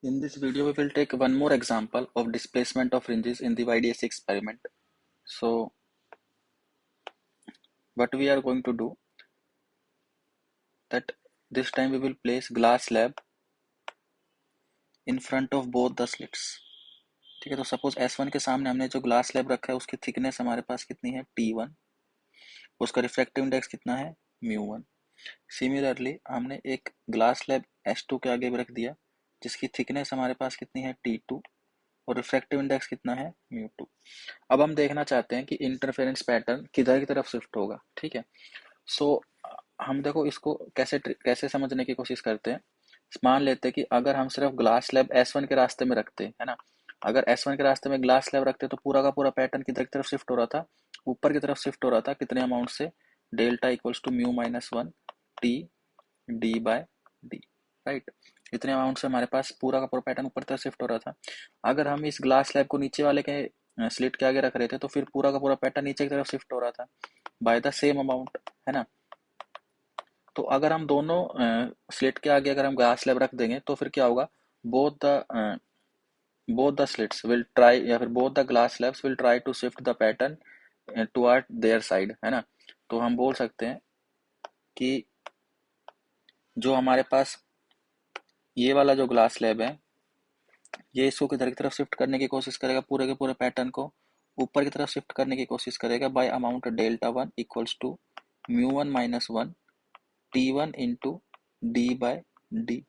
In this video, we will take one more example of displacement of fringes in the YDS experiment. So, what we are going to do that this time we will place glass slab in front of both the slits. ठीक है, तो suppose S1 के सामने हमने जो glass slab रखा है उसकी थिकनेस हमारे पास कितनी है T1, उसका रिफ्रैक्टिव इंडेक्स कितना है μ1। सिमिलरली हमने एक ग्लास स्लैब S2 के आगे भी रख दिया जिसकी थिकनेस हमारे पास कितनी है T2 और रिफ्रैक्टिव इंडेक्स कितना है μ2। अब हम देखना चाहते हैं कि इंटरफेरेंस पैटर्न किधर की तरफ शिफ्ट होगा। ठीक है, सो हम देखो इसको कैसे समझने की कोशिश करते हैं। मान लेते हैं कि अगर हम सिर्फ ग्लास स्लैब S1 के रास्ते में रखते हैं, है ना, अगर S1 के रास्ते में ग्लास स्लैब रखते तो पूरा का पूरा पैटर्न किधर की तरफ शिफ्ट हो रहा था, ऊपर की तरफ शिफ्ट हो रहा था। कितने अमाउंट से, delta equals to mu minus one t d by d, right. इतने अमाउंट से हमारे पास पूरा का पूरा पैटर्न ऊपर की तरफ शिफ्ट हो रहा था। अगर हम इस ग्लास स्लैब को नीचे वाले के स्लिट के आगे रख रहे थे तो फिर पूरा का पूरा पैटर्न नीचे की तरफ शिफ्ट हो रहा था बाय द सेम अमाउंट, है ना। तो अगर हम दोनों स्लिट के आगे अगर हम ग्लास स्लैब रख देंगे तो फिर क्या होगा, both the both the slits will try या फिर both the glass slabs will try to shift the pattern toward their side, है ना। तो हम बोल सकते हैं कि जो हमारे पास ये वाला जो ग्लास स्लैब है ये इसको किधर की तरफ शिफ्ट करने की कोशिश करेगा, पूरे के पूरे पैटर्न को ऊपर की तरफ शिफ्ट करने की कोशिश करेगा by amount delta one equals to mu one minus one t one into d by d.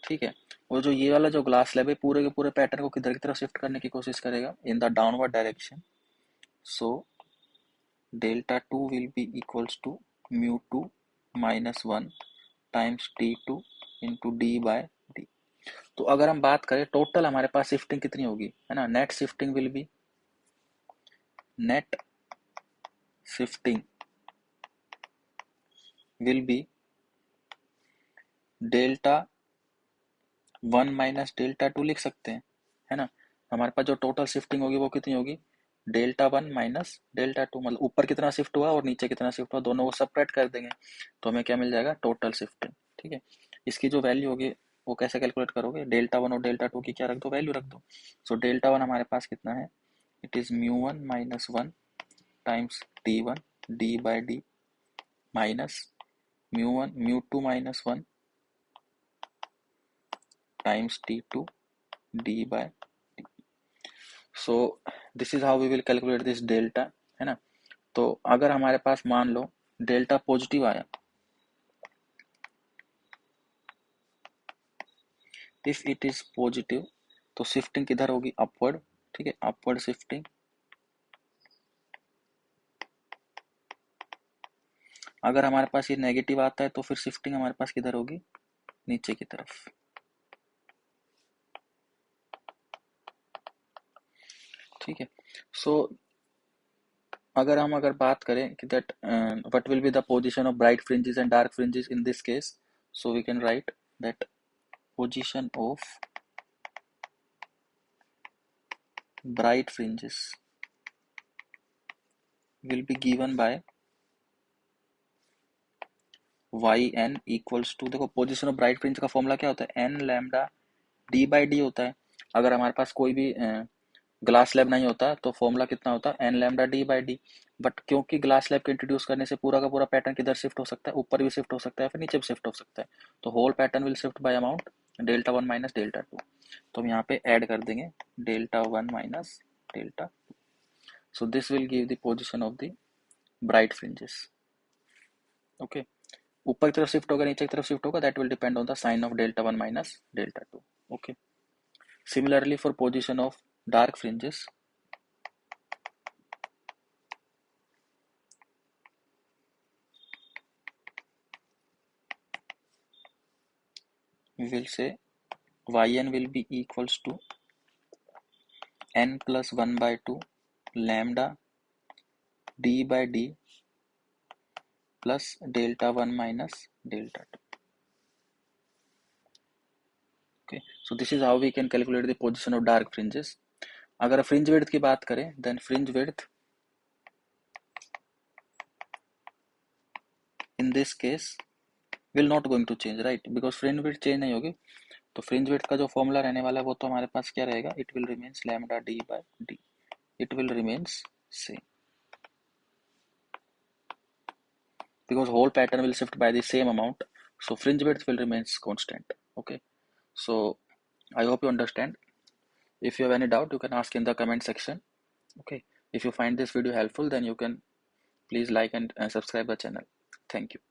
ठीक है, और जो ये वाला जो ग्लास स्लैब है पूरे के पूरे पैटर्न को किधर की तरफ शिफ्ट करने की कोशिश करेगा, in the downward direction. So delta two will be equals to mu two minus one times t two into d by d. तो अगर हम बात करें टोटल हमारे पास शिफ्टिंग कितनी होगी, है ना, net shifting will be delta one minus delta to लिख सकते हैं, है ना। हमारे पास जो टोटल शिफ्टिंग होगी वो कितनी होगी, delta one minus delta to, मतलब ऊपर कितना शिफ्ट हुआ और नीचे कितना शिफ्ट हुआ दोनों को सेपरेट कर देंगे तो हमें क्या मिल जाएगा, टोटल शिफ्टिंग। ठीक है, इसकी जो वैल्यू होगी वो कैसे कैलकुलेट करोगे, डेल्टा वन और डेल्टा टू की क्या रख दो, वैल्यू रख दो। सो डेल्टा वन हमारे पास कितना है, it is mu one minus one times t one d by d minus mu two minus one times t two d by. So this is how we will calculate this delta, है ना। तो अगर हमारे पास मान लो delta positive आया, if it is positive तो शिफ्टिंग किधर होगी, अपवर्ड। ठीक है, अपवर्ड शिफ्टिंग। अगर हमारे पास ये नेगेटिव आता है तो फिर शिफ्टिंग हमारे पास किधर होगी, नीचे की तरफ। ठीक है, सो अगर बात करें कि that what will be the position of bright fringes and dark fringes in this case, so we can write that position of bright fringes will be given by yn equals to, देखो position of bright fringe का formula क्या होता है, n lambda d by d होता है। अगर हमारे पास कोई भी ग्लास स्लैब नहीं होता तो फॉर्मूला कितना होता, n lambda d by d. But क्योंकि ग्लास स्लैब को इंट्रोड्यूस करने से पूरा का पूरा पैटर्न किधर शिफ्ट हो सकता है, ऊपर भी शिफ्ट हो सकता है फिर नीचे भी शिफ्ट हो सकता है। तो whole pattern will shift by amount delta one minus delta two. तो हम यहाँ पे ऐड कर देंगे delta one minus delta. So this will give the position of the bright fringes. Okay, ऊपर की तरफ शिफ्ट होगा नीचे की तरफ शिफ्ट होगा, that will depend on the sign of delta one minus delta two. Okay, similarly for position of dark fringes we will say yn will be equals to n plus 1 by 2 lambda d by d plus delta 1 minus delta 2. Okay, so this is how we can calculate the position of dark fringes. अगर fringe width की बात करें then fringe width in this case will not going to change, right, because fringe width change नहीं होगी, तो fringe width का जो formula रहने वाला है वो तो हमारे पास क्या रहेगा, it will remains lambda d by d, it will remains same because whole pattern will shift by the same amount, so fringe width will remains constant. Okay, so I hope you understand. If you have any doubt, you can ask in the comment section. Okay, if you find this video helpful, then you can please like and subscribe the channel. Thank you.